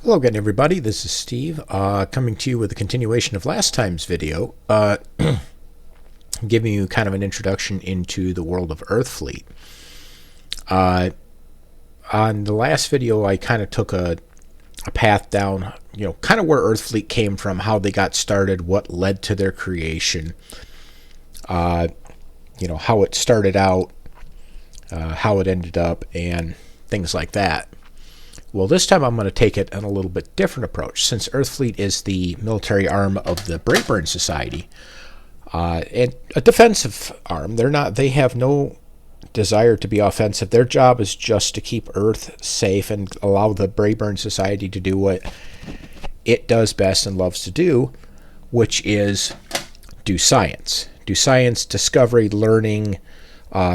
Hello again, everybody. This is Steve, coming to you with a continuation of last time's video, giving you kind of an introduction into the world of Earthfleet. On the last video, I kind of took a path down, kind of where Earthfleet came from, how they got started, what led to their creation, how it started out, how it ended up, and things like that. Well, this time I'm going to take it on a little bit different approach. Since Earthfleet is the military arm of the Braeburn Society, and a defensive arm, they have no desire to be offensive. Their job is just to keep Earth safe and allow the Braeburn Society to do what it does best and loves to do, which is do science. Do science, discovery, learning,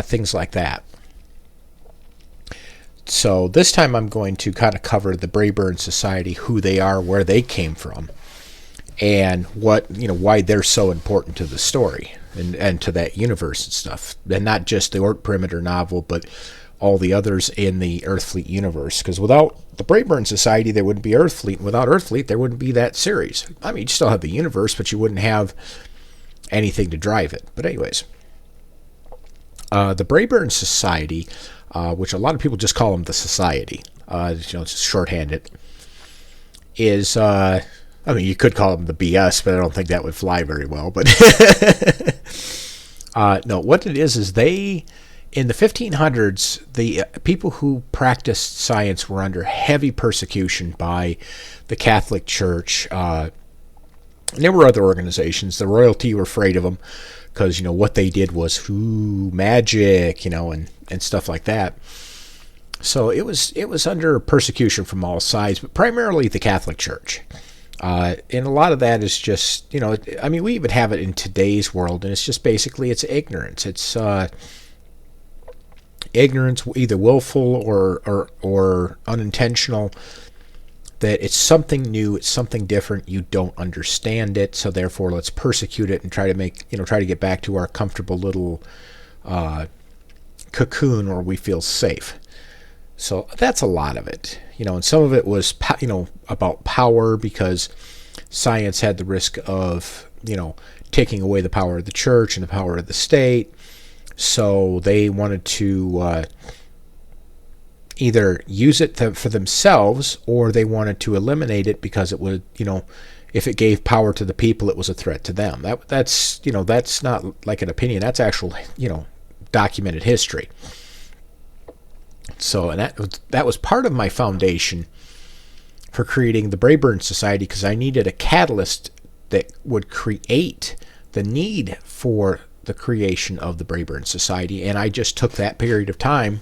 things like that. So this time I'm going to kind of cover the Braeburn Society, who they are, where they came from, and why they're so important to the story and to that universe and stuff. And not just the Orc Perimeter novel, but all the others in the Earthfleet universe. Because without the Braeburn Society, there wouldn't be Earthfleet. And without Earthfleet, there wouldn't be that series. I mean, you'd still have the universe, but you wouldn't have anything to drive it. But anyways, the Braeburn Society, which a lot of people just call them the Society, just shorthand it, is, you could call them the BS, but I don't think that would fly very well. But no, what it is they, in the 1500s, the people who practiced science were under heavy persecution by the Catholic Church. And there were other organizations. The royalty were afraid of them because, what they did was magic, and stuff like that. So it was under persecution from all sides, but primarily the Catholic Church. And a lot of that is just, we even have it in today's world, and it's just basically it's ignorance. It's ignorance, either willful or unintentional, that it's something new, it's something different, you don't understand it, so therefore let's persecute it and try to get back to our comfortable little cocoon where we feel safe. So that's a lot of it, and some of it was, about power, because science had the risk of, taking away the power of the church and the power of the state. So they wanted to either use it for themselves, or they wanted to eliminate it because it would, if it gave power to the people, it was a threat to them. That's not like an opinion. That's actual, documented history. So, and that was part of my foundation for creating the Braeburn Society, because I needed a catalyst that would create the need for the creation of the Braeburn Society, and I just took that period of time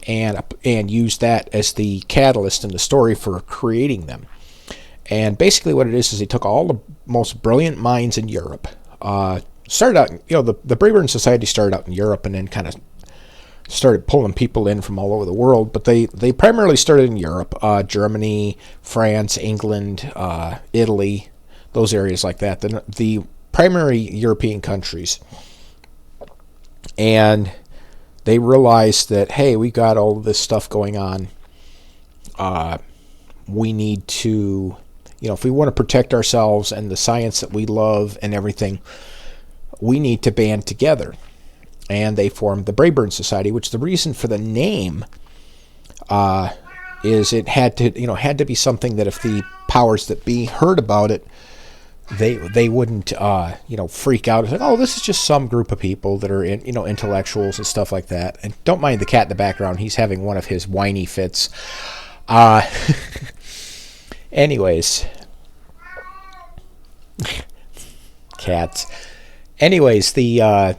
and used that as the catalyst in the story for creating them. And basically what it is they took all the most brilliant minds in Europe. Started out, the Braeburn Society started out in Europe and then kind of started pulling people in from all over the world, but they primarily started in Europe, Germany, France, England, Italy, those areas like that, the primary European countries. And they realized that, hey, we got all of this stuff going on. We need to, if we want to protect ourselves and the science that we love and everything, we need to band together. And they formed the Braeburn Society, which the reason for the name is it had to be something that if the powers that be heard about it, they wouldn't freak out. It's like, oh, this is just some group of people that are intellectuals and stuff like that. And don't mind the cat in the background; he's having one of his whiny fits. Anyways, cats. Anyways, the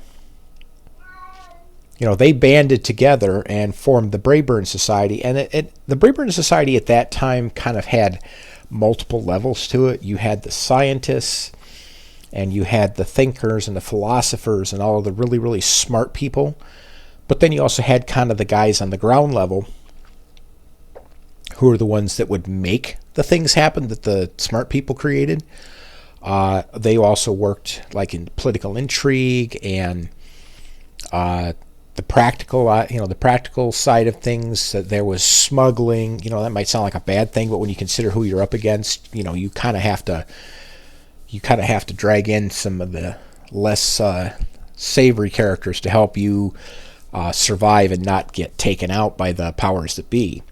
they banded together and formed the Braeburn Society, and the Braeburn Society at that time kind of had multiple levels to it. You had the scientists, and you had the thinkers and the philosophers and all of the really, really smart people. But then you also had kind of the guys on the ground level who are the ones that would make the things happen that the smart people created. They also worked like in political intrigue and the practical, the practical side of things. That there was smuggling. That might sound like a bad thing, but when you consider who you're up against, you kind of have to drag in some of the less savory characters to help you survive and not get taken out by the powers that be.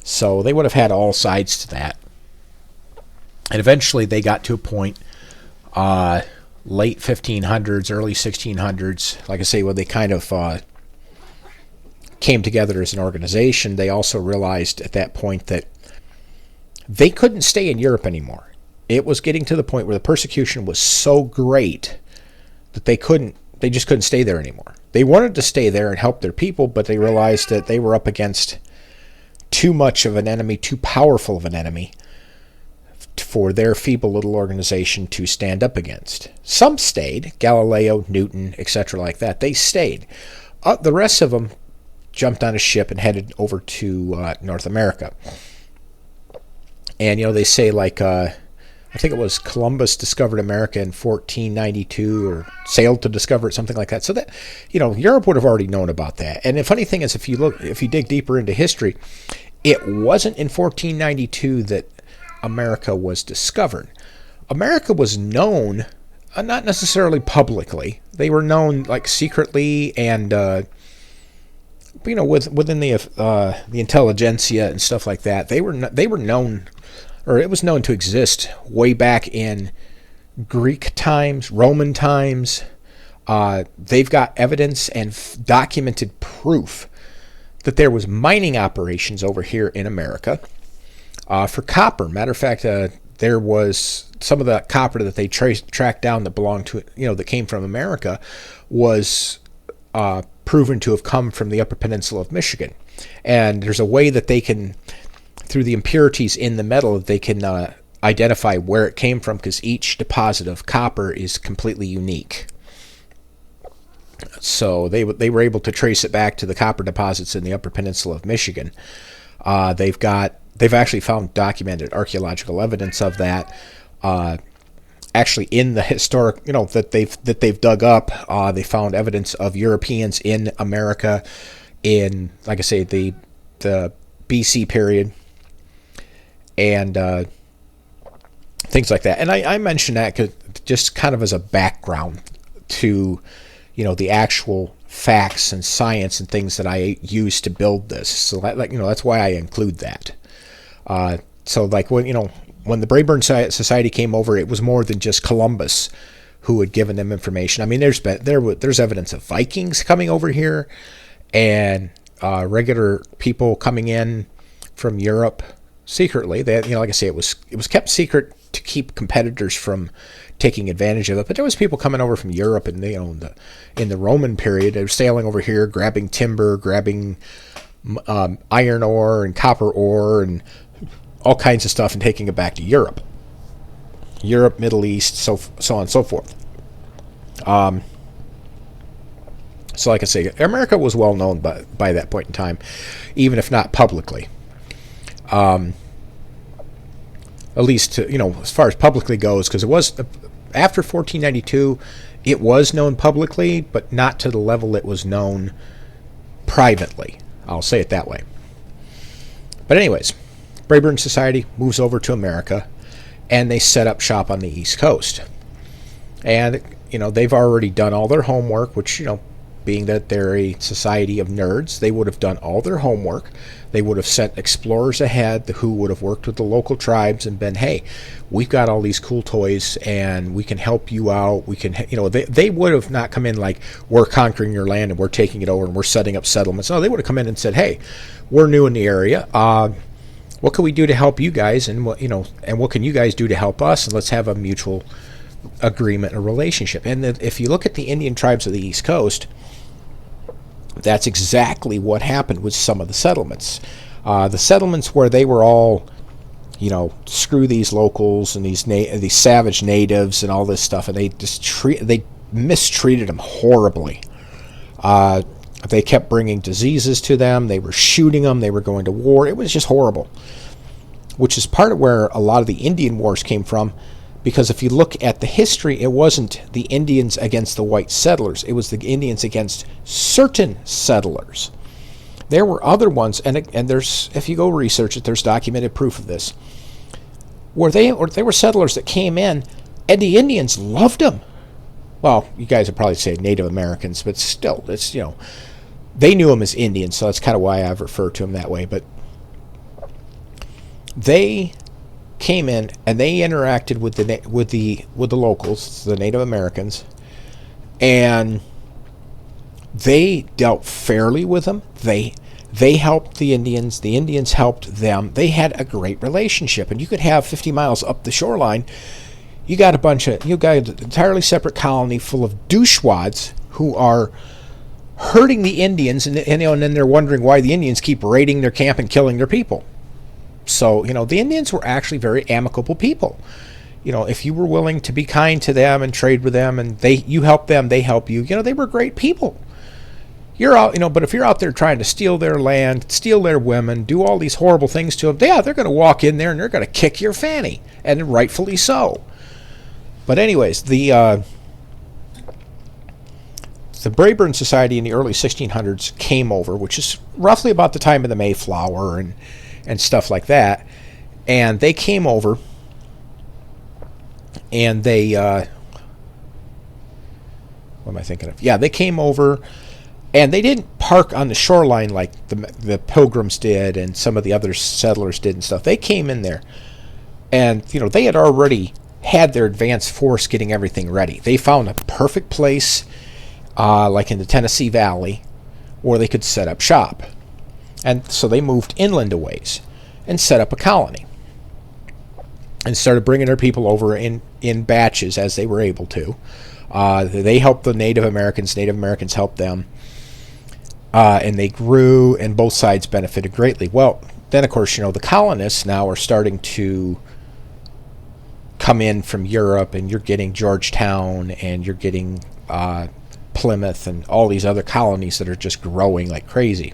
So they would have had all sides to that. And eventually they got to a point, late 1500s, early 1600s, like I say, when they kind of came together as an organization. They also realized at that point that they couldn't stay in Europe anymore. It was getting to the point where the persecution was so great that they just couldn't stay there anymore. They wanted to stay there and help their people, but they realized that they were up against too much of an enemy, too powerful of an enemy for their feeble little organization to stand up against. Some stayed, Galileo, Newton, etc. like that. They stayed. The rest of them jumped on a ship and headed over to North America. And, they say I think it was Columbus discovered America in 1492 or sailed to discover it, something like that. So that, Europe would have already known about that. And the funny thing is, if you dig deeper into history, it wasn't in 1492 that America was discovered. America was known, not necessarily publicly. They were known secretly and, within the intelligentsia and stuff like that. They were known. Or it was known to exist way back in Greek times, Roman times. They've got evidence and documented proof that there was mining operations over here in America for copper. Matter of fact, there was some of the copper that they tracked down that belonged to, that came from America, was proven to have come from the Upper Peninsula of Michigan. And there's a way that they can, through the impurities in the metal, they can identify where it came from, because each deposit of copper is completely unique. So they were able to trace it back to the copper deposits in the Upper Peninsula of Michigan. They've actually found documented archaeological evidence of that. Actually, in the historic, that they've dug up, they found evidence of Europeans in America in, like I say, the BC period. And things like that. And I mention that just kind of as a background to, the actual facts and science and things that I use to build this. So that's why I include that. So when the Braeburn Society came over, it was more than just Columbus who had given them information. I mean, there's evidence of Vikings coming over here and regular people coming in from Europe secretly. That, like I say, it was kept secret to keep competitors from taking advantage of it. But there was people coming over from Europe, and in the Roman period, they were sailing over here, grabbing timber, grabbing iron ore and copper ore and all kinds of stuff, and taking it back to Europe, Middle East, so on and so forth. So, like I say, America was well known by that point in time, even if not publicly. At least, as far as publicly goes, because it was, after 1492, it was known publicly, but not to the level it was known privately. I'll say it that way. But anyways, Braeburn Society moves over to America, and they set up shop on the East Coast. And, they've already done all their homework, which, being that they're a society of nerds, they would have done all their homework. They would have sent explorers ahead who would have worked with the local tribes and been, hey, we've got all these cool toys and we can help you out. We can, they would have not come in like, we're conquering your land and we're taking it over and we're setting up settlements. No, they would have come in and said, hey, we're new in the area. What can we do to help you guys? And what can you guys do to help us? And let's have a mutual agreement, a relationship. And if you look at the Indian tribes of the East Coast, that's exactly what happened with some of the settlements. The settlements where they were all, screw these locals and these savage natives and all this stuff, and they mistreated them horribly. They kept bringing diseases to them. They were shooting them. They were going to war. It was just horrible, which is part of where a lot of the Indian wars came from, Because if you look at the history, it wasn't the Indians against the white settlers. It was the Indians against certain settlers. There were other ones, and there's, if you go research it, there's documented proof of this, where they were settlers that came in, and the Indians loved them. Well, you guys would probably say Native Americans, but still, it's, they knew them as Indians, so that's kind of why I've referred to them that way. But they came in and they interacted with the locals, the Native Americans, and they dealt fairly with them. They helped the Indians helped them. They had a great relationship, and you could have 50 miles up the shoreline, you got an entirely separate colony full of douchewads who are hurting the Indians, and then they're wondering why the Indians keep raiding their camp and killing their people. So, the Indians were actually very amicable people. If you were willing to be kind to them and trade with them, and you help them, they help you, they were great people. You're out, but if you're out there trying to steal their land, steal their women, do all these horrible things to them, yeah, they're going to walk in there and they're going to kick your fanny, and rightfully so. But anyways, the Braeburn Society in the early 1600s came over, which is roughly about the time of the Mayflower and stuff like that. And they came over, and they what am I thinking of? Yeah, they came over, and they didn't park on the shoreline like the Pilgrims did and some of the other settlers did and stuff. They came in there, and they had already had their advanced force getting everything ready. They found a perfect place, like in the Tennessee Valley, where they could set up shop. And so they moved inland a ways and set up a colony and started bringing their people over in batches as they were able to. They helped the Native Americans. Native Americans helped them. And they grew, and both sides benefited greatly. Well, then, of course, the colonists now are starting to come in from Europe, and you're getting Georgetown, and you're getting Plymouth, and all these other colonies that are just growing like crazy.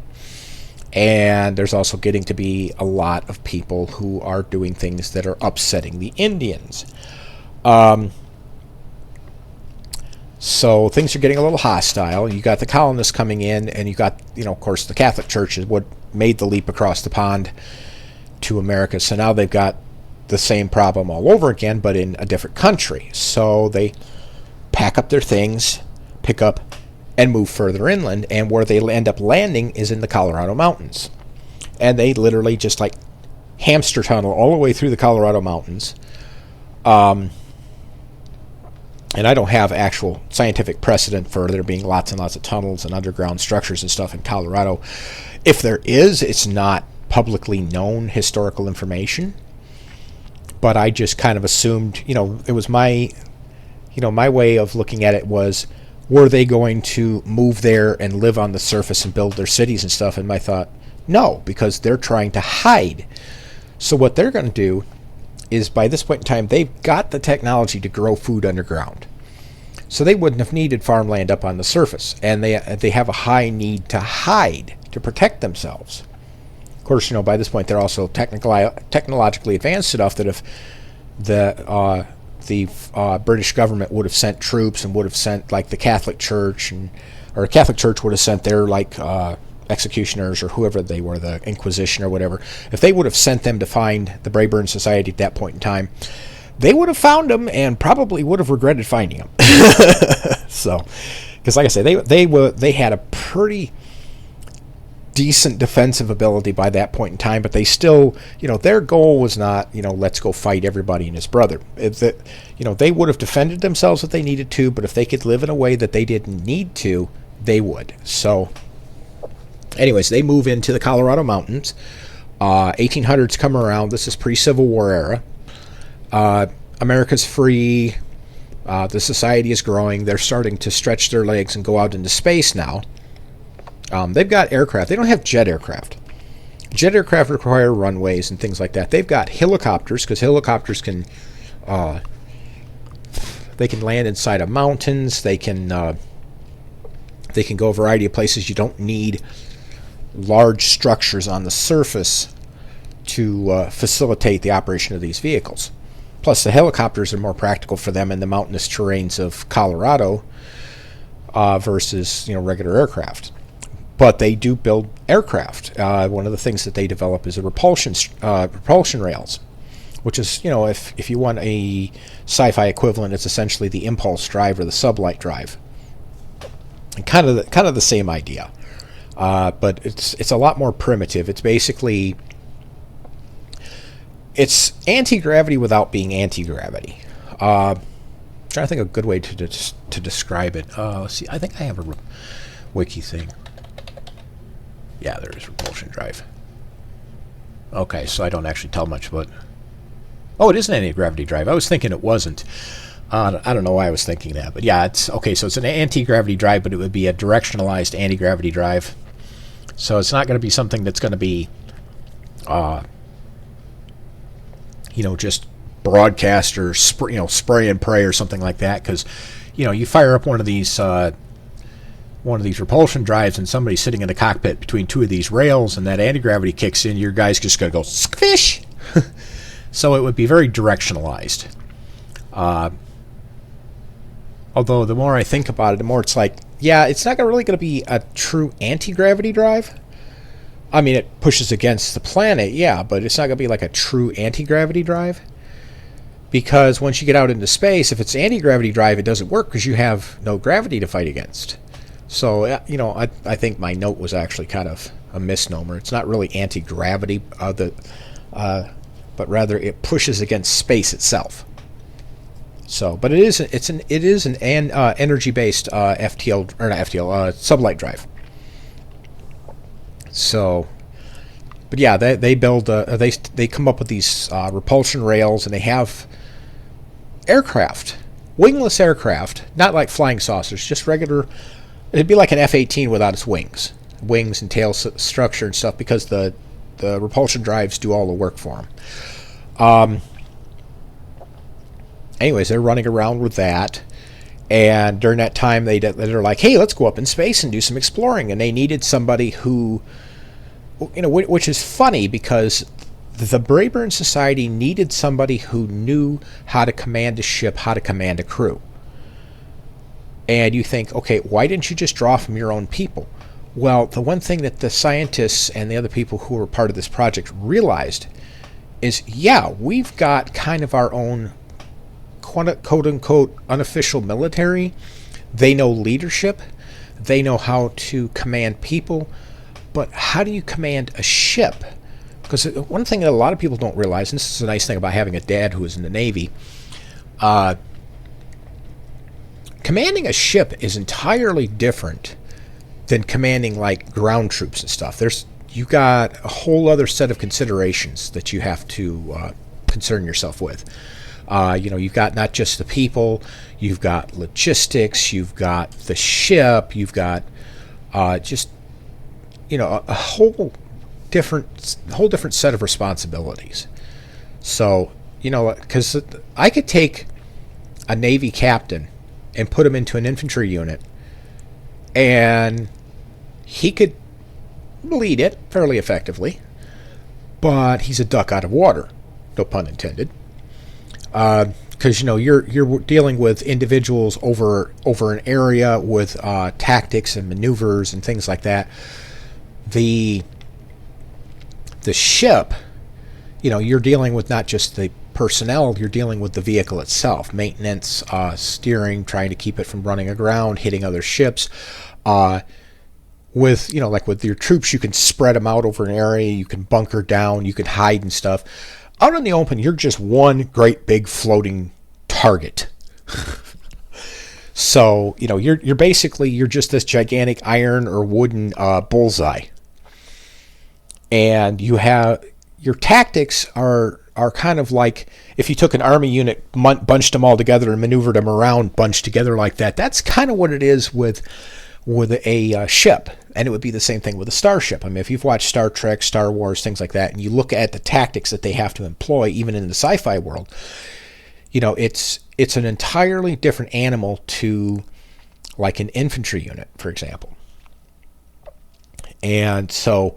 And there's also getting to be a lot of people who are doing things that are upsetting the Indians. So things are getting a little hostile. You got the colonists coming in, and you got, of course, the Catholic Church is what made the leap across the pond to America. So now they've got the same problem all over again, but in a different country. So they pack up their things, pick up, and move further inland, and where they end up landing is in the Colorado Mountains. And they literally just like hamster tunnel all the way through the Colorado Mountains. And I don't have actual scientific precedent for there being lots and lots of tunnels and underground structures and stuff in Colorado. If there is, it's not publicly known historical information. But I just kind of assumed, it was my way of looking at it was, were they going to move there and live on the surface and build their cities and stuff? And my thought, no, because they're trying to hide. So what they're going to do is, by this point in time, they've got the technology to grow food underground. So they wouldn't have needed farmland up on the surface. And they have a high need to hide, to protect themselves. Of course, by this point, they're also technologically advanced enough that if the British government would have sent troops and would have sent like the Catholic Church, or the Catholic Church would have sent their executioners or whoever they were, the Inquisition or whatever, if they would have sent them to find the Braeburn Society at that point in time, they would have found them and probably would have regretted finding them. So, because like I say, they had a pretty decent defensive ability by that point in time, but they still, their goal was not, let's go fight everybody and his brother. They would have defended themselves if they needed to, but if they could live in a way that they didn't need to, they would. So, anyways, they move into the Colorado Mountains. 1800s come around. This is pre-Civil War era. America's free. The society is growing. They're starting to stretch their legs and go out into space now. They've got aircraft. They don't have jet aircraft. Jet aircraft require runways and things like that. They've got helicopters, because helicopters can land inside of mountains. They can go a variety of places. You don't need large structures on the surface to facilitate the operation of these vehicles. Plus, the helicopters are more practical for them in the mountainous terrains of Colorado versus regular aircraft. But they do build aircraft. One of the things that they develop is a propulsion rails, which is if you want a sci-fi equivalent, it's essentially the impulse drive or the sublight drive, and kind of the same idea. But it's a lot more primitive. It's basically it's anti-gravity without being anti-gravity. Trying to think of a good way to describe it. Let's see. I think I have a wiki thing. Yeah, there is repulsion drive. Okay, so I don't actually tell much, but oh, it is an anti-gravity drive. I was thinking it wasn't. I don't know why I was thinking that, but yeah, it's okay. So it's an anti-gravity drive, but it would be a directionalized anti-gravity drive. So it's not going to be something that's going to be, just broadcast or spray and pray or something like that. Because, you fire up one of these repulsion drives, and somebody's sitting in the cockpit between two of these rails, and that anti-gravity kicks in. Your guy's just going to go squish. So it would be very directionalized. Although the more I think about it, the more it's like, yeah, it's not really going to be a true anti-gravity drive. I mean, it pushes against the planet, yeah, but it's not going to be like a true anti-gravity drive. Because once you get out into space, if it's anti-gravity drive, it doesn't work because you have no gravity to fight against. So, I think my note was actually kind of a misnomer. It's not really anti-gravity, but rather it pushes against space itself. So, but it is an energy-based FTL or not FTL sublight drive. So, but yeah, they build they come up with these repulsion rails, and they have aircraft, wingless aircraft, not like flying saucers, just regular. It'd be like an F-18 without its wings and tail structure and stuff, because the repulsion drives do all the work for them. Anyways, they're running around with that, and during that time, they're like, "Hey, let's go up in space and do some exploring." And they needed somebody who, which is funny because the Brayburn Society needed somebody who knew how to command a ship, how to command a crew. And you think, okay, why didn't you just draw from your own people? Well, the one thing that the scientists and the other people who were part of this project realized is, yeah, we've got kind of our own quote-unquote unofficial military. They know leadership. They know how to command people. But how do you command a ship? Because one thing that a lot of people don't realize, and this is a nice thing about having a dad who was in the Navy, commanding a ship is entirely different than commanding like ground troops and stuff. You got a whole other set of considerations that you have to concern yourself with. You've got not just the people, you've got logistics, you've got the ship, you've got a whole different set of responsibilities. So, because I could take a Navy captain and put him into an infantry unit, and he could lead it fairly effectively, but he's a duck out of water, no pun intended. Because you're dealing with individuals over an area with tactics and maneuvers and things like that. The ship, you're dealing with not just the personnel, you're dealing with the vehicle itself, maintenance, steering, trying to keep it from running aground, hitting other ships. With your troops, you can spread them out over an area, you can bunker down, you can hide and stuff. Out in the open, you're just one great big floating target. So, you're basically just this gigantic iron or wooden bullseye. And you have your tactics are kind of like if you took an army unit, bunched them all together and maneuvered them around, bunched together like that. That's kind of what it is with a ship. And it would be the same thing with a starship. I mean, if you've watched Star Trek, Star Wars, things like that, and you look at the tactics that they have to employ, even in the sci-fi world, it's an entirely different animal to like an infantry unit, for example. And so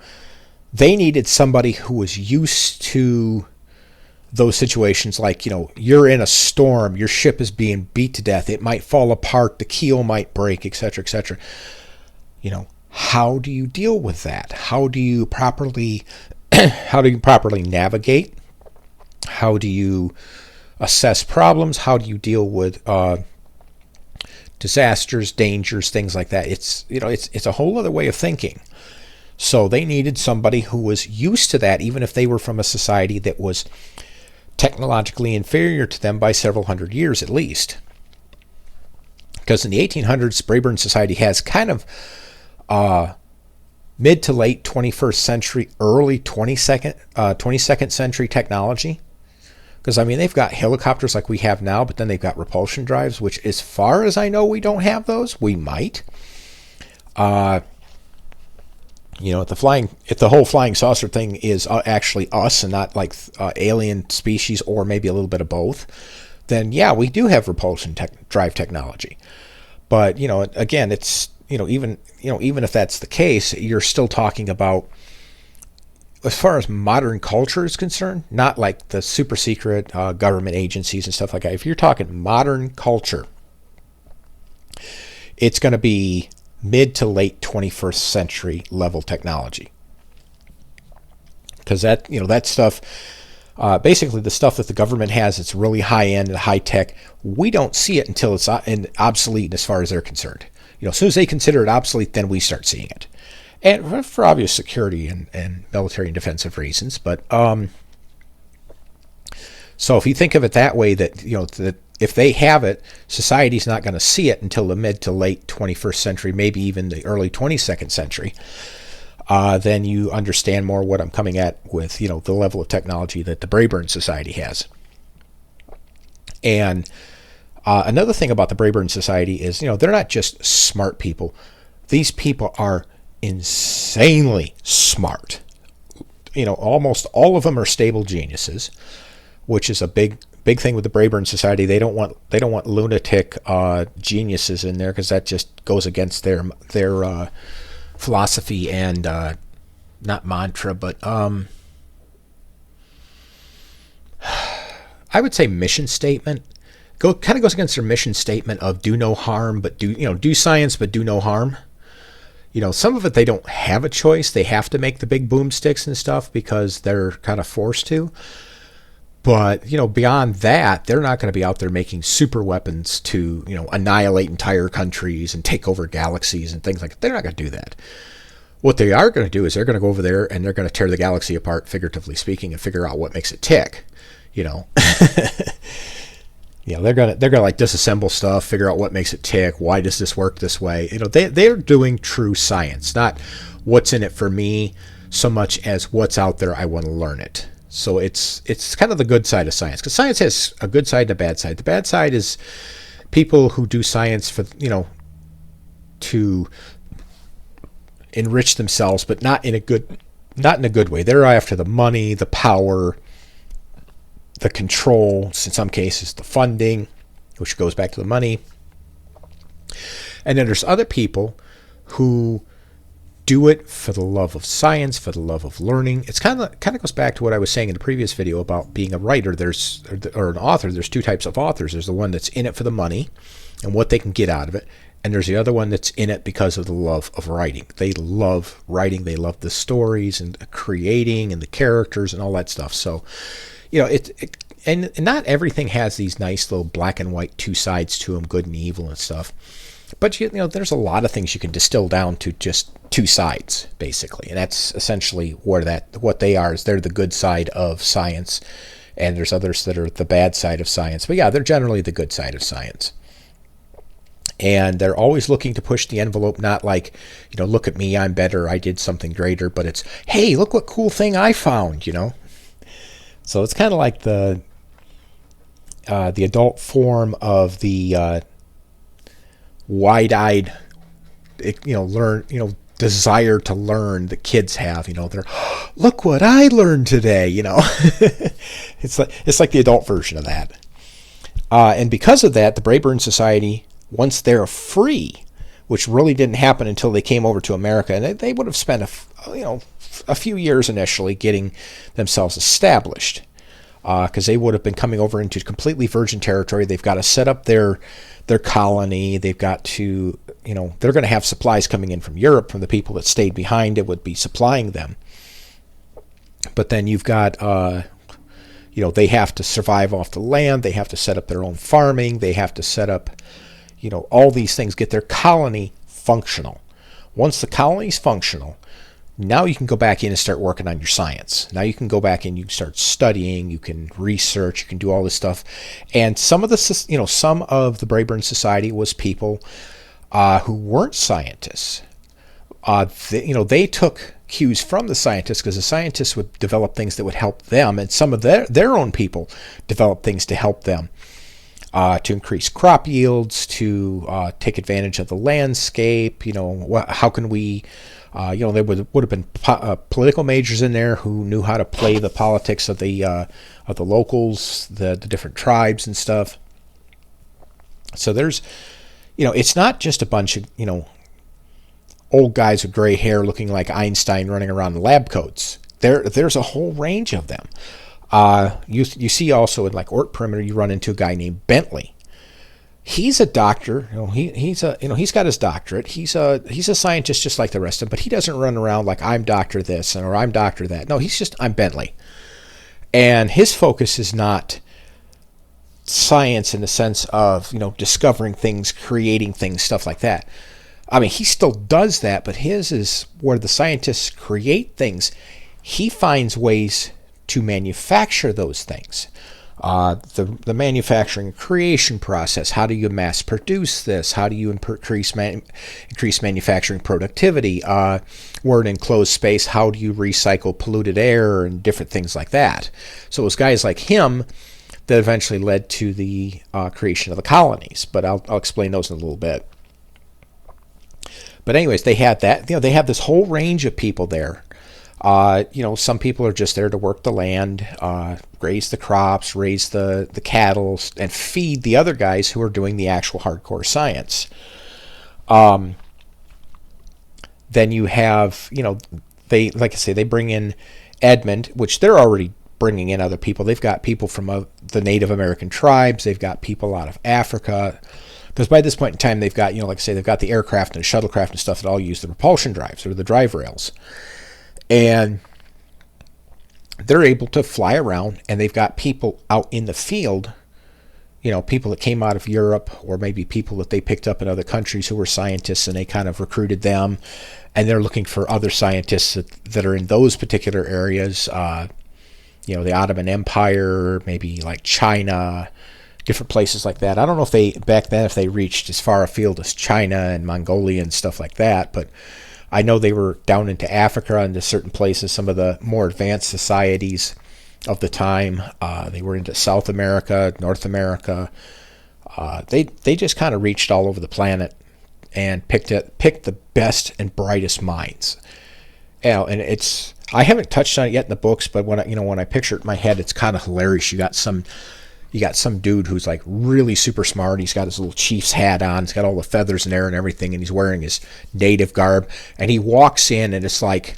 they needed somebody who was used to those situations, like, you're in a storm, your ship is being beat to death, it might fall apart, the keel might break, etc., etc. How do you deal with that? How do you properly navigate? How do you assess problems? How do you deal with disasters, dangers, things like that? It's a whole other way of thinking. So they needed somebody who was used to that, even if they were from a society that was technologically inferior to them by several hundred years at least. Because in the 1800s, Brayburn Society has kind of mid to late 21st century, early 22nd century technology. Because, they've got helicopters like we have now, but then they've got repulsion drives, which, as far as I know, we don't have those. We might. If the whole flying saucer thing is actually us and not like alien species or maybe a little bit of both, then yeah, we do have repulsion drive technology. But again, it's even if that's the case, you're still talking about, as far as modern culture is concerned, not like the super secret government agencies and stuff like that. If you're talking modern culture, it's going to be mid to late 21st century level technology. Because that stuff, basically the stuff that the government has, it's really high end and high tech. We don't see it until it's obsolete as far as they're concerned. As soon as they consider it obsolete, then we start seeing it. And for obvious security and military and defensive reasons. But so if you think of it that way, that if they have it, society's not going to see it until the mid to late 21st century, maybe even the early 22nd century. Then you understand more what I'm coming at with the level of technology that the Brayburn Society has. And another thing about the Brayburn Society is they're not just smart people. These people are insanely smart. Almost all of them are stable geniuses, which is a big thing with the Brayburn Society. They don't want lunatic geniuses in there, because that just goes against their philosophy and not mantra, but I would say mission statement. Kind of goes against their mission statement of do no harm, but do science, but do no harm. Some of it they don't have a choice. They have to make the big boomsticks and stuff because they're kind of forced to. But, beyond that, they're not going to be out there making super weapons to, annihilate entire countries and take over galaxies and things like that. They're not going to do that. What they are going to do is they're going to go over there and they're going to tear the galaxy apart, figuratively speaking, and figure out what makes it tick. They're gonna like disassemble stuff, figure out what makes it tick. Why does this work this way? They're doing true science, not what's in it for me so much as what's out there. I want to learn it. So it's kind of the good side of science, because science has a good side and a bad side. The bad side is people who do science for to enrich themselves, but not in a good way. They're after the money, the power, the control, in some cases the funding, which goes back to the money. And then there's other people who do it for the love of science, for the love of learning. It's kind of goes back to what I was saying in the previous video about being a writer. Or an author. There's two types of authors. There's the one that's in it for the money and what they can get out of it. And there's the other one that's in it because of the love of writing. They love writing. They love the stories and creating and the characters and all that stuff. So, and not everything has these nice little black and white two sides to them, good and evil and stuff. But there's a lot of things you can distill down to just two sides, basically, and that's essentially what they are. Is they're the good side of science, and there's others that are the bad side of science. But yeah, they're generally the good side of science, and they're always looking to push the envelope. Not like, look at me, I'm better, I did something greater. But it's, hey, look what cool thing I found. So it's kind of like the adult form of the wide-eyed, desire to learn that kids have. They're, look what I learned today. It's like the adult version of that. And because of that, the Brayburn Society, once they're free, which really didn't happen until they came over to America, and they would have spent a few years initially getting themselves established. because they would have been coming over into completely virgin territory. They've got to set up their colony. They've got to, they're going to have supplies coming in from Europe from the people that stayed behind and would be supplying them. But then you've got, they have to survive off the land. They have to set up their own farming. They have to set up, all these things, get their colony functional. Once the colony's functional, now you can go back in and start working on your science. Now you can go back in, you can start studying, you can research, you can do all this stuff. And some of the Braeburn Society was people who weren't scientists. They took cues from the scientists, because the scientists would develop things that would help them, and some of their own people developed things to help them, to increase crop yields, to take advantage of the landscape. How can we, there would have been political majors in there who knew how to play the politics of the locals, the different tribes and stuff. So there's, it's not just a bunch of, old guys with gray hair looking like Einstein running around in lab coats. There's a whole range of them. You see also in like Ort Perimeter, you run into a guy named Bentley. He's a doctor. He's got his doctorate. He's a scientist just like the rest of them, but he doesn't run around like I'm doctor this or I'm doctor that. No, I'm Bentley. And his focus is not science in the sense of, discovering things, creating things, stuff like that. I mean, he still does that, but his is where the scientists create things. He finds ways to manufacture those things. The manufacturing creation process. How do you mass produce this? How do you increase manufacturing productivity? We're in enclosed space. How do you recycle polluted air and different things like that? So it was guys like him that eventually led to the creation of the colonies. But I'll explain those in a little bit. But anyways, they had that. They have this whole range of people there. Some people are just there to work the land, raise the crops, raise the cattle, and feed the other guys who are doing the actual hardcore science. Then you have, they bring in Edmund, which they're already bringing in other people. They've got people from the Native American tribes. They've got people out of Africa. Because by this point in time, they've got, they've got the aircraft and the shuttlecraft and stuff that all use the propulsion drives or the drive rails. And they're able to fly around, and they've got people out in the field, people that came out of Europe, or maybe people that they picked up in other countries who were scientists, and they kind of recruited them, and they're looking for other scientists that are in those particular areas, the Ottoman Empire, maybe like China, different places like that. I don't know if they reached as far afield as China and Mongolia and stuff like that, but I know they were down into Africa and to certain places, some of the more advanced societies of the time. They were into South America, North America. They just kind of reached all over the planet and picked the best and brightest minds. And I haven't touched on it yet in the books, but when I picture it in my head, it's kind of hilarious. You got some dude who's like really super smart. He's got his little chief's hat on. He's got all the feathers and air and everything, and he's wearing his native garb. And he walks in, and it's like,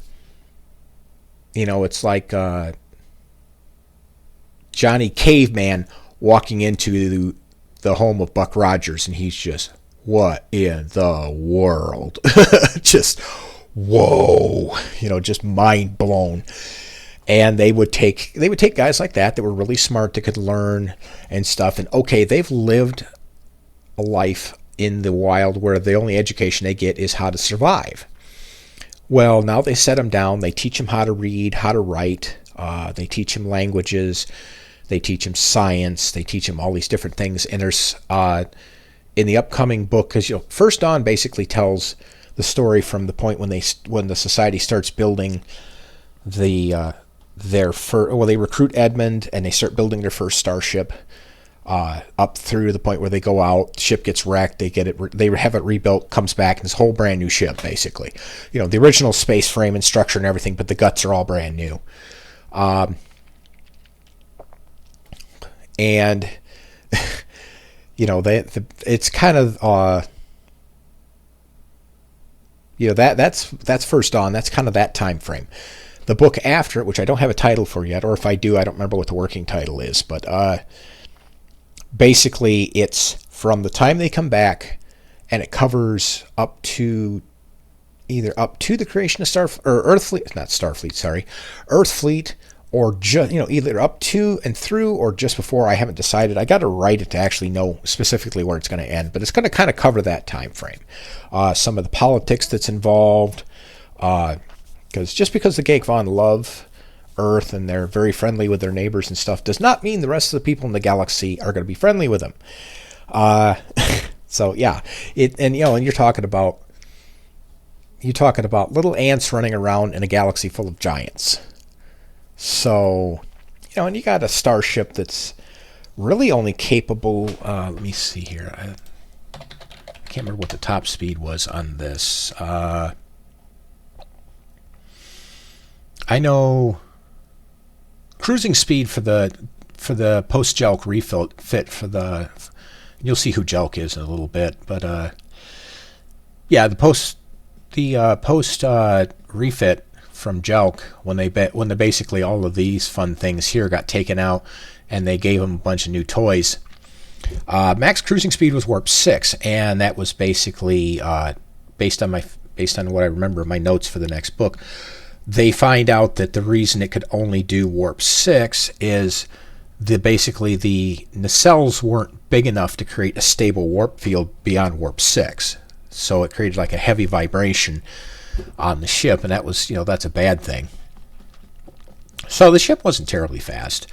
Johnny Caveman walking into the home of Buck Rogers, and he's just, what in the world? Just, whoa, just mind blown. And they would take guys like that were really smart, that could learn and stuff. And okay, they've lived a life in the wild where the only education they get is how to survive. Well, now they set them down. They teach them how to read, how to write. They teach them languages. They teach them science. They teach them all these different things. And there's in the upcoming book, because First Dawn basically tells the story from the point when the society starts building they recruit Edmund, and they start building their first starship, up through the point where they go out, ship gets wrecked, they have it rebuilt, comes back, and this whole brand new ship, basically. The original space frame and structure and everything, but the guts are all brand new. And it's kind of that's First Dawn. That's kind of that time frame. The book after it, which I don't have a title for yet, or if I do, I don't remember what the working title is, but basically it's from the time they come back, and it covers up to either up to the creation of Earthfleet, or just, either up to and through or just before. I haven't decided. I got to write it to actually know specifically where it's going to end, but it's going to kind of cover that time frame. Some of the politics that's involved, because just because the Geekvon love Earth and they're very friendly with their neighbors and stuff does not mean the rest of the people in the galaxy are going to be friendly with them. So yeah, and you're talking about little ants running around in a galaxy full of giants. So, and you got a starship that's really only capable. Let me see here. I can't remember what the top speed was on this. I know cruising speed for the post-Jelk refit for the. You'll see who Jelk is in a little bit, but yeah, the post refit from Jelk, when they basically all of these fun things here got taken out and they gave them a bunch of new toys. Max cruising speed was warp 6, and that was basically based on what I remember in my notes for the next book. They find out that the reason it could only do warp 6 is basically the nacelles weren't big enough to create a stable warp field beyond warp 6. So it created like a heavy vibration on the ship, and that was, that's a bad thing. So the ship wasn't terribly fast.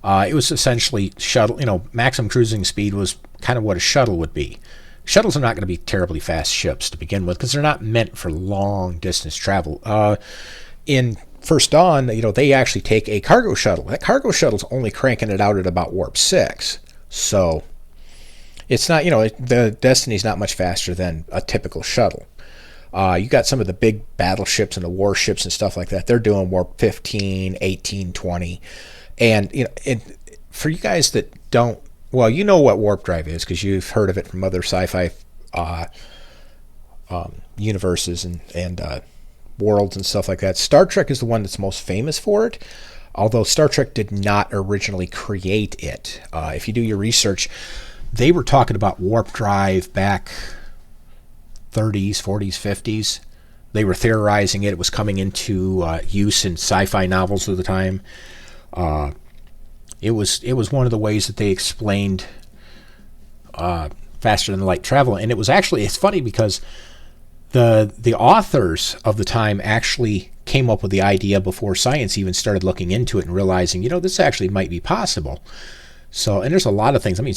It was essentially shuttle, maximum cruising speed was kind of what a shuttle would be. Shuttles are not going to be terribly fast ships to begin with because they're not meant for long distance travel. In First Dawn, they actually take a cargo shuttle. That cargo shuttle's only cranking it out at about warp 6. So it's not, the Destiny's not much faster than a typical shuttle. You got some of the big battleships and the warships and stuff like that. They're doing warp 15, 18, 20. And, for you guys that don't, well, you know what warp drive is because you've heard of it from other sci-fi universes and worlds and stuff like that. Star Trek is the one that's most famous for it, although Star Trek did not originally create it. If you do your research, they were talking about warp drive back 30s, 40s, 50s. They were theorizing it. It was coming into use in sci-fi novels of the time. It was one of the ways that they explained faster than light travel, and it was actually, it's funny because the authors of the time actually came up with the idea before science even started looking into it and realizing, this actually might be possible. So, and there's a lot of things. I mean,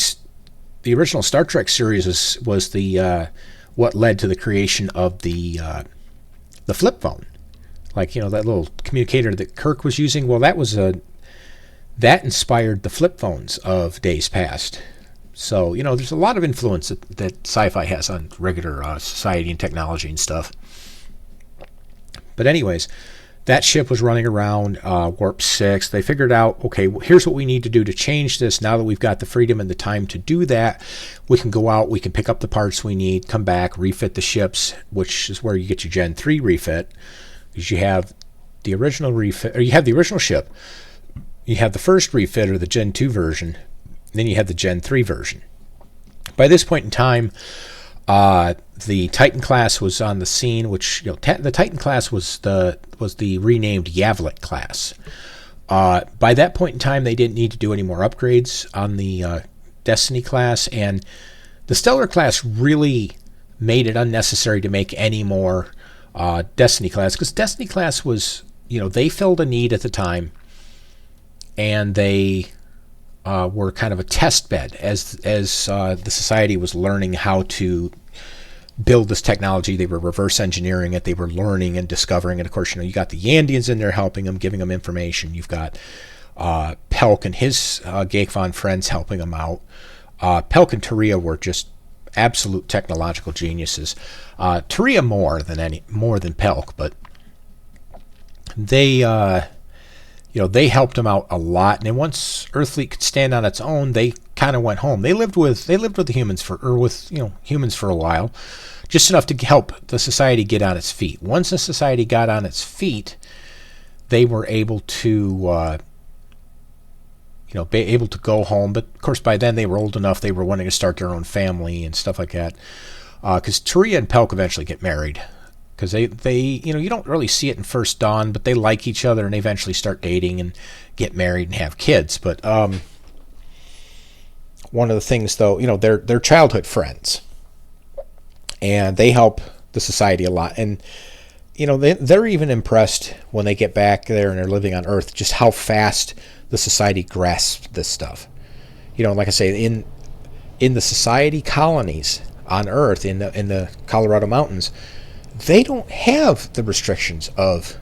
the original Star Trek series was the what led to the creation of the flip phone, like that little communicator that Kirk was using. Well, that inspired the flip phones of days past. So there's a lot of influence that sci-fi has on regular society and technology and stuff. But anyways, that ship was running around warp 6. They figured out, okay, here's what we need to do to change this. Now that we've got the freedom and the time to do that, we can go out, we can pick up the parts we need, come back, refit the ships, which is where you get your Gen 3 refit, because you have the original refit, or you have the original ship, you have the first refit or the Gen 2 version, then you have the Gen 3 version. By this point in time, the Titan class was on the scene, which the Titan class was the renamed Yavlik class. By that point in time, they didn't need to do any more upgrades on the Destiny class, and the Stellar class really made it unnecessary to make any more Destiny class, because Destiny class was, they filled a need at the time, and they were kind of a test bed as the society was learning how to build this technology. They were reverse engineering it. They were learning and discovering it. Of course, you got the Yandians in there helping them, giving them information. You've got Pelk and his Geekvon friends helping them out. Pelk and Taria were just absolute technological geniuses. Taria more than Pelk, but they they helped him out a lot. And then once Earthfleet could stand on its own, they kind of went home. They lived with the humans humans for a while, just enough to help the society get on its feet. Once the society got on its feet, they were able to be able to go home. But of course, by then they were old enough; they were wanting to start their own family and stuff like that. Because Taria and Pelk eventually get married, because they you don't really see it in First Dawn, but they like each other and they eventually start dating and get married and have kids. But one of the things, though, they're childhood friends, and they help the society a lot. And they're even impressed when they get back there and they're living on Earth, just how fast the society grasps this stuff. Like I say, in the society colonies on Earth, in the Colorado mountains, they don't have the restrictions of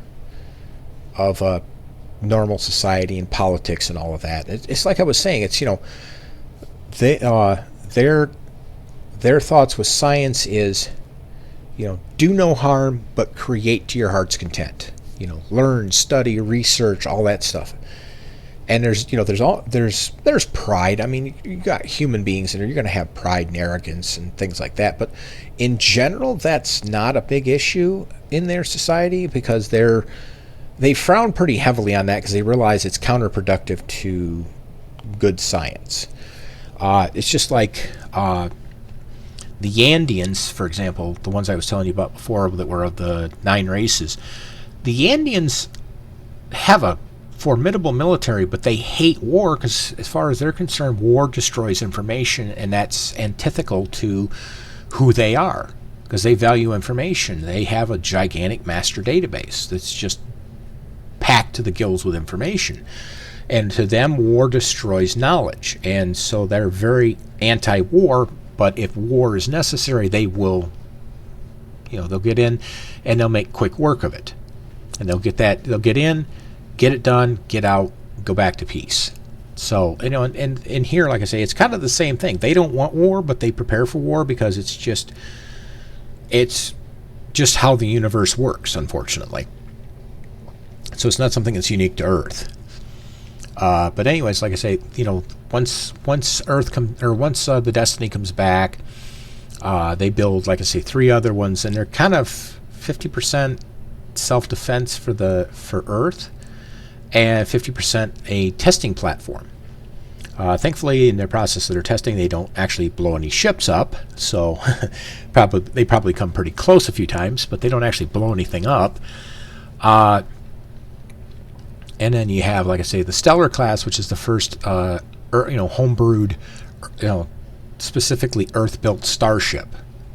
normal society and politics and all of that. It's like I was saying. It's their thoughts with science is, do no harm, but create to your heart's content. Learn, study, research, all that stuff. And there's pride. I mean, you got human beings, and you're going to have pride and arrogance and things like that. But in general, that's not a big issue in their society, because they frown pretty heavily on that, because they realize it's counterproductive to good science. It's just like the Yandians, for example, the ones I was telling you about before that were of the 9 races. The Yandians have a formidable military, but they hate war, because as far as they're concerned, war destroys information, and that's antithetical to who they are, because they value information. They have a gigantic master database that's just packed to the gills with information. And to them, war destroys knowledge. And so they're very anti-war, but if war is necessary, they will, they'll get in and they'll make quick work of it. And they'll get in, get it done, get out, go back to peace. So, and here, like I say, it's kind of the same thing. They don't want war, but they prepare for war, because it's just how the universe works, unfortunately. So it's not something that's unique to Earth. But anyways, like I say, once the Destiny comes back, they build, like I say, 3 other ones, and they're kind of 50% self-defense for Earth, and 50% a testing platform. Thankfully, in their process of their testing, they don't actually blow any ships up, so they probably come pretty close a few times, but they don't actually blow anything up. And then you have, like I say, the Stellar class, which is the first, homebrewed, specifically Earth-built starship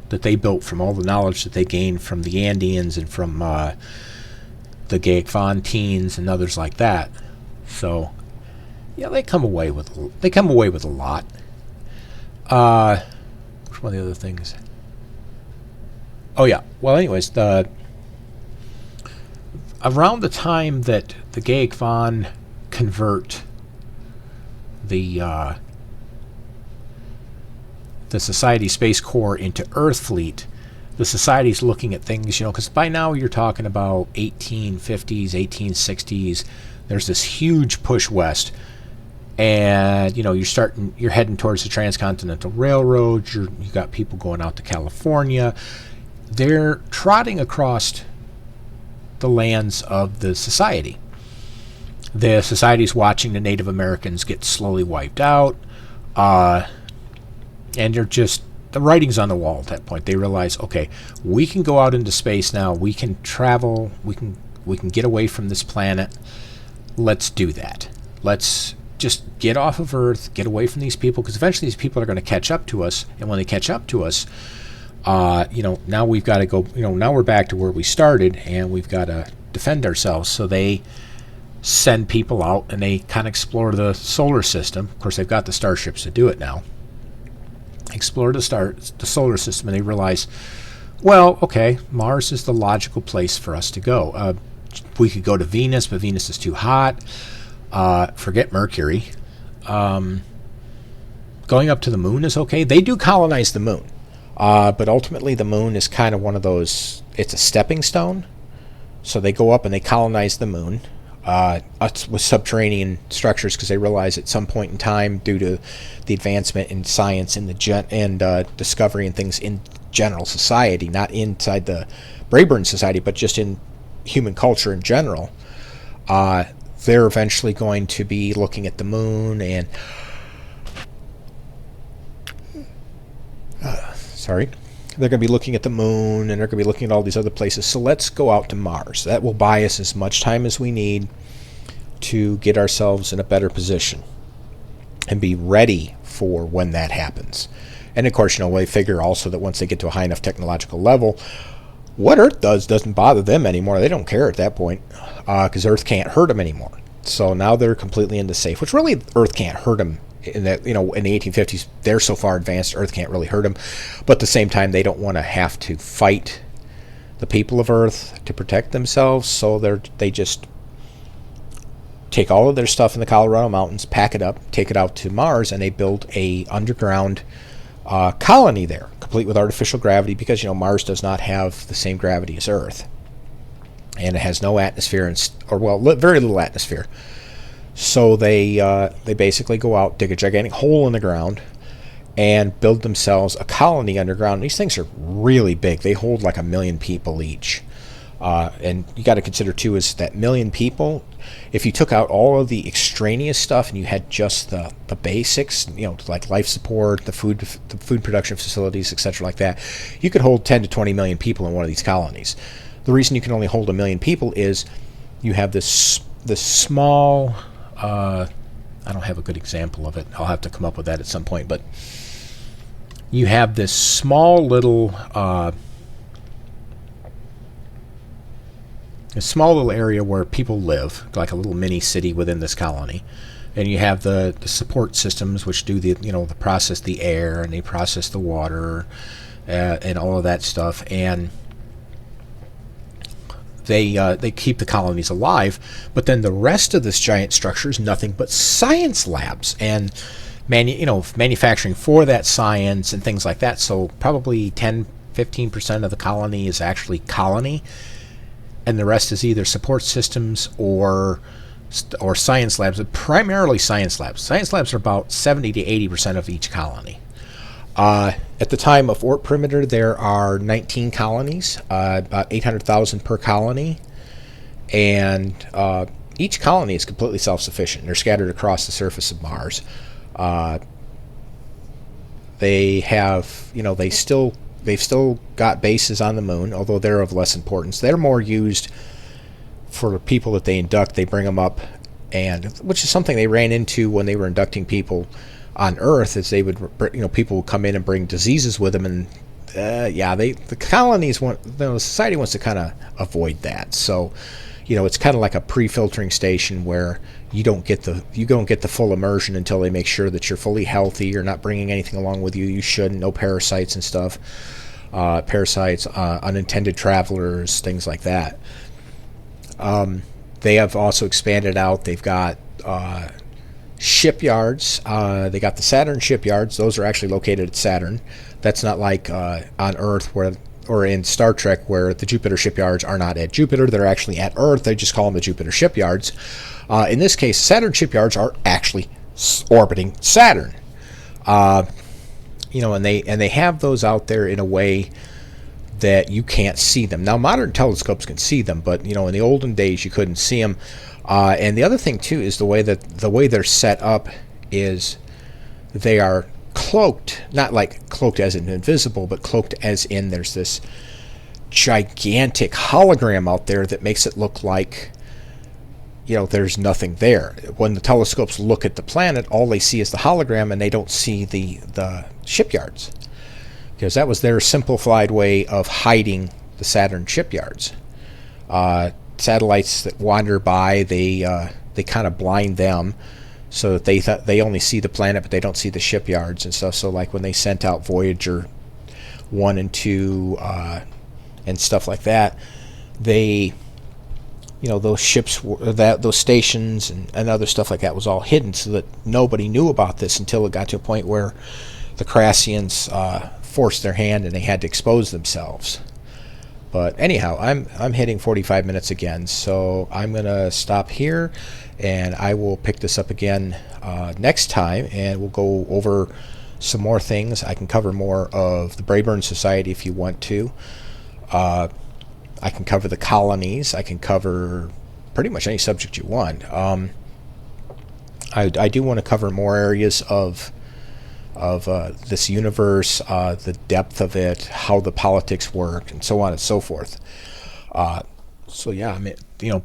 that they built from all the knowledge that they gained from the Andeans and from the Gaekvan teens and others like that. So, yeah, they come away with a lot. Which one of the other things? Oh yeah. Well, anyways, around the time that the Gaekvan convert the Society Space Corps into Earthfleet, the Society's looking at things, because by now you're talking about 1850s, 1860s. There's this huge push west, and you're heading towards the Transcontinental Railroad. You got people going out to California. They're trotting across the lands of the Society. The Society's watching the Native Americans get slowly wiped out, and the writing's on the wall at that point. They realize, okay, we can go out into space now. We can travel. We can get away from this planet. Let's do that. Let's just get off of Earth, get away from these people, because eventually these people are going to catch up to us. And when they catch up to us, now we've got to go. Now we're back to where we started, and we've got to defend ourselves. So they send people out, and they kind of explore the solar system. Of course, they've got the starships to do it now. Explore the solar system, and they realize, well, okay, Mars is the logical place for us to go. We could go to Venus, but Venus is too hot. Forget Mercury. Going up to the moon is okay. They do colonize the moon, but ultimately the moon is kind of one of those, it's a stepping stone. So they go up and they colonize the moon with subterranean structures, because they realize at some point in time, due to the advancement in science and discovery and things in general society, not inside the Brayburn Society, but just in human culture in general, They're eventually going to be looking at the moon and they're going to be looking at the moon, and they're going to be looking at all these other places. So let's go out to Mars. That will buy us as much time as we need to get ourselves in a better position and be ready for when that happens. And of course, they figure also that once they get to a high enough technological level, what Earth doesn't bother them anymore. They don't care at that point because Earth can't hurt them anymore. So now they're completely into safe, which really Earth can't hurt them. In that, in the 1850s, they're so far advanced, Earth can't really hurt them. But at the same time, they don't want to have to fight the people of Earth to protect themselves. So they just take all of their stuff in the Colorado Mountains, pack it up, take it out to Mars, and they build a underground colony there, complete with artificial gravity, because Mars does not have the same gravity as Earth, and it has no atmosphere, very little atmosphere. So they basically go out, dig a gigantic hole in the ground, and build themselves a colony underground. These things are really big. They hold like 1 million people each. And you got to consider too is that 1 million people, if you took out all of the extraneous stuff and you had just the basics, like life support, the food production facilities, etc., like that, you could hold 10 to 20 million people in one of these colonies. The reason you can only hold 1 million people is you have this small. I don't have a good example of it. I'll have to come up with that at some point. But you have this small little area where people live, like a little mini city within this colony, and you have the support systems which do the process the air, and they process the water and all of that stuff, and they keep the colonies alive. But then the rest of this giant structure is nothing but science labs and manufacturing for that science and things like that. So probably 10-15% of the colony is actually colony, and the rest is either support systems or science labs, but primarily science labs. Science labs are about 70 to 80% of each colony. At the time of Oort Perimeter, there are 19 colonies, about 800,000 per colony, and each colony is completely self-sufficient. They're scattered across the surface of Mars. They have, they've still got bases on the moon, although they're of less importance. They're more used for the people that they induct. They bring them up, which is something they ran into when they were inducting people on Earth, is they would, people would come in and bring diseases with them, and the colonies the society wants to kind of avoid that. So, it's kind of like a pre-filtering station where you don't get the full immersion until they make sure that you're fully healthy. You're not bringing anything along with you. You shouldn't. No parasites and stuff. Unintended travelers, things like that. They have also expanded out. They've got shipyards. They got the Saturn shipyards. Those are actually located at Saturn. That's not like on Earth or in Star Trek where the Jupiter shipyards are not at Jupiter. They're actually at Earth. They just call them the Jupiter shipyards. In this case, Saturn shipyards are actually orbiting Saturn. And they have those out there in a way that you can't see them. Now, modern telescopes can see them, but in the olden days you couldn't see them. And the other thing too is the way they're set up is they are cloaked, not like cloaked as in invisible, but cloaked as in there's this gigantic hologram out there that makes it look like there's nothing there. When the telescopes look at the planet, all they see is the hologram, and they don't see the shipyards, because that was their simplified way of hiding the Saturn shipyards. Satellites that wander by, they kind of blind them, so that they only see the planet, but they don't see the shipyards and stuff. So like when they sent out Voyager 1 and 2 and stuff like that, they those ships, those stations and other stuff like that was all hidden, so that nobody knew about this until it got to a point where the Crassians forced their hand and they had to expose themselves. But anyhow, I'm hitting 45 minutes again, so I'm gonna stop here, and I will pick this up again next time, and we'll go over some more things. I can cover more of the Brayburn Society if you want to. I can cover the colonies. I can cover pretty much any subject you want. I do want to cover more areas of this universe, the depth of it, how the politics work, and so on and so forth. So yeah, I mean,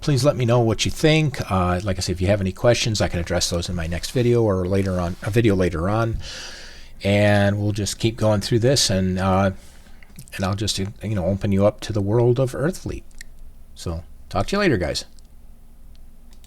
please let me know what you think. Like I said, if you have any questions, I can address those in my next video or later on, a video later on. And we'll just keep going through this, and I'll just open you up to the world of Earthfleet. So talk to you later, guys.